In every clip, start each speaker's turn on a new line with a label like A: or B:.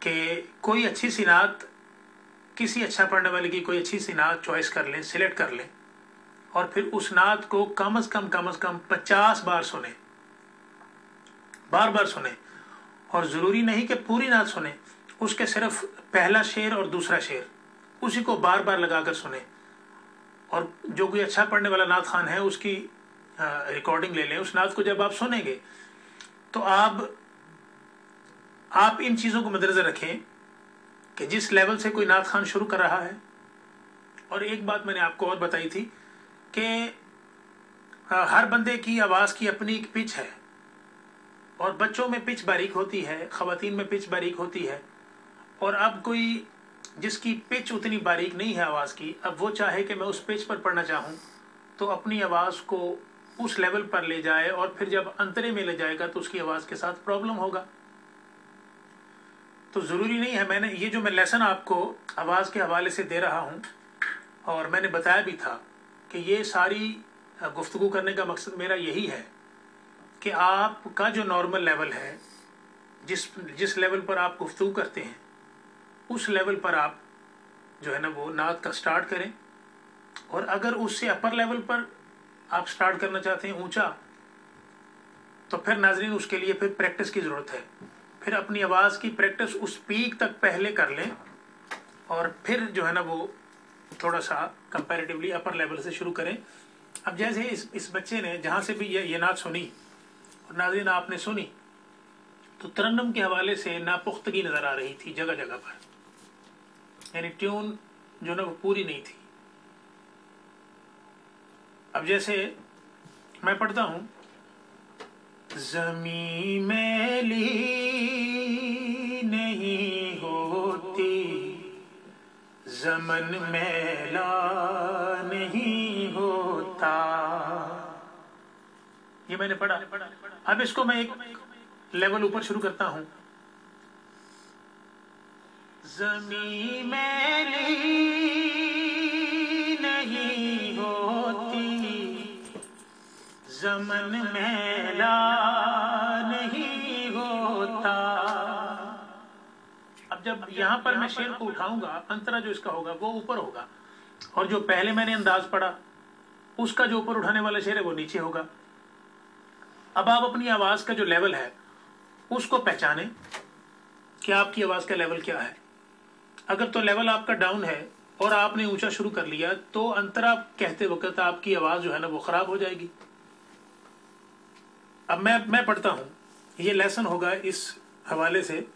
A: کہ کوई अच्छी सी नात, किसी अच्छा पढ़ने वाले की कोई अच्छी सी नात चॉइस कर लें, सिलेक्ट कर लें और फिर उस नात को कम से कम 50 बार सुने, बार बार सुने। और ज़रूरी नहीं कि पूरी नात सुने, उसके सिर्फ पहला शेर और दूसरा शेर उसी को बार बार लगा कर सुने। और जो कोई अच्छा पढ़ने वाला नात खान है उसकी रिकॉर्डिंग ले लें। उस नात को जब आप सुनेंगे तो आप इन चीज़ों को मद्देनज़र रखें कि जिस लेवल से कोई नात खान शुरू कर रहा है। और एक बात मैंने आपको और बताई थी कि हर बंदे की आवाज़ की अपनी एक पिच है, और बच्चों में पिच बारीक होती है, ख़वातीन में पिच बारीक होती है। और अब कोई जिसकी पिच उतनी बारीक नहीं है आवाज़ की, अब वो चाहे कि मैं उस पिच पर पढ़ना चाहूँ तो अपनी आवाज़ को उस लेवल पर ले जाए, और फिर जब अंतरे में ले जाएगा तो उसकी आवाज़ के साथ प्रॉब्लम होगा। तो ज़रूरी नहीं है, मैंने ये जो मैं लेसन आपको आवाज़ के हवाले से दे रहा हूँ, और मैंने बताया भी था कि ये सारी गुफ्तगू करने का मकसद मेरा यही है कि आपका जो नॉर्मल लेवल है, जिस लेवल पर आप गुफ्तगू करते हैं, उस लेवल पर आप जो है ना वो नात का स्टार्ट करें। और अगर उससे अपर लेवल पर आप स्टार्ट करना चाहते हैं ऊंचा, तो फिर नाज़रीन उसके लिए फिर प्रैक्टिस की ज़रूरत है। फिर अपनी आवाज़ की प्रैक्टिस उस पीक तक पहले कर लें, और फिर जो है ना वो थोड़ा सा कंपैरेटिवली अपर लेवल से शुरू करें। अब जैसे इस बच्चे ने जहाँ से भी ये नात सुनी, और नाज़रीन आपने सुनी, तो तरन्नुम के हवाले से नापुख्तगी नज़र आ रही थी जगह जगह पर, यानी ट्यून जो ना वो पूरी नहीं थी। अब जैसे मैं पढ़ता हूं, ज़मीं मैली नहीं होती, ज़मन मैला नहीं होता, ये मैंने पढ़ा। अब इसको मैं एक लेवल ऊपर शुरू करता हूं, ज़मीं मैली नहीं होती, ज़मन मैला नहीं होता। अब जब यहां पर मैं शेर को उठाऊंगा, अंतरा जो इसका होगा वो ऊपर होगा, और जो पहले मैंने अंदाज पढ़ा उसका जो ऊपर उठाने वाला शेर है वो नीचे होगा। अब आप अपनी आवाज का जो लेवल है उसको पहचाने कि आपकी आवाज का लेवल क्या है। अगर तो लेवल आपका डाउन है और आपने ऊंचा शुरू कर लिया, तो अंतरा कहते वक्त आपकी आवाज जो है ना वो खराब हो जाएगी। अब मैं पढ़ता हूं, ये लेसन होगा इस हवाले से।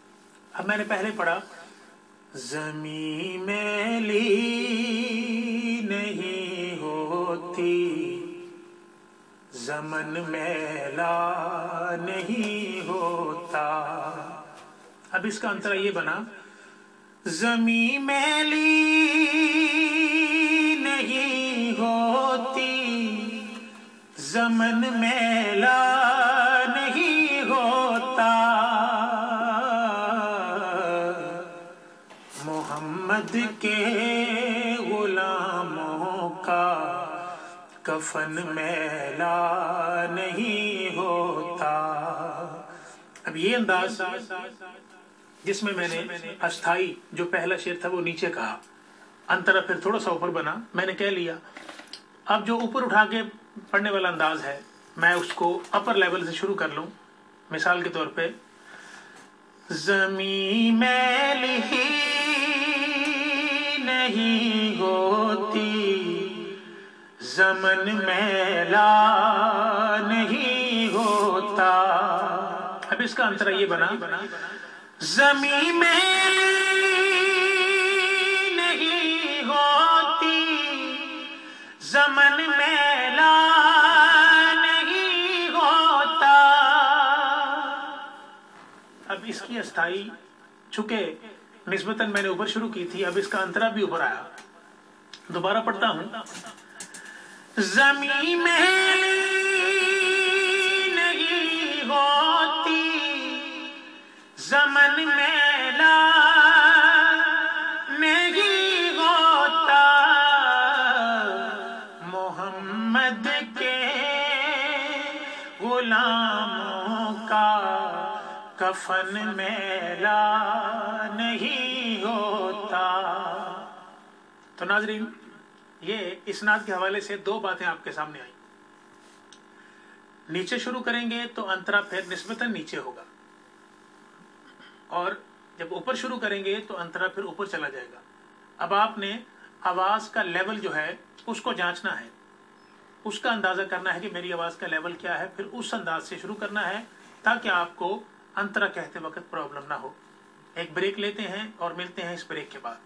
A: अब मैंने पहले पढ़ा, ज़मीं मैली नहीं होती, ज़मन मैला नहीं होता। अब इसका अंतरा ये बना, ज़मीं मैली नहीं होती, ज़मन मैला नहीं होता, मोहम्मद के गुलामों का कफन मैला नहीं होता। अब ये अंदाज जिसमें मैंने अस्थाई जो पहला शेर था वो नीचे कहा, अंतरा फिर थोड़ा सा ऊपर बना, मैंने कह लिया। अब जो ऊपर उठा के पढ़ने वाला अंदाज है, मैं उसको अपर लेवल से शुरू कर लूं। मिसाल के तौर पे, ज़मीं मैली नहीं होती, ज़मन मैला नहीं होता। अब इसका अंतरा ये बना, ज़मीं मैली नहीं होती, ज़मन मैला नहीं होता। अब इसकी अस्थाई चुके निस्बतन मैंने ऊपर शुरू की थी, अब इसका अंतरा भी ऊपर आया। दोबारा पढ़ता हूं, ज़मीं मैली नहीं होती, ज़मन मैला नहीं होता, मोहम्मद के गुलामों का कफन मैला تو नाज़रीन, ये इस्नाद के हवाले से दो बातें आपके सामने आई। नीचे शुरू करेंगे तो अंतरा फिर निस्बतन नीचे होगा, और जब ऊपर शुरू करेंगे तो अंतरा फिर ऊपर चला जाएगा। अब आपने आवाज़ का लेवल जो है उसको जांचना है, उसका अंदाज़ा करना है कि मेरी आवाज़ का लेवल क्या है, फिर उस अंदाज से शुरू करना है ताकि आपको अंतरा कहते वक्त प्रॉब्लम ना हो। एक ब्रेक लेते हैं और मिलते हैं इस ब्रेक के बाद।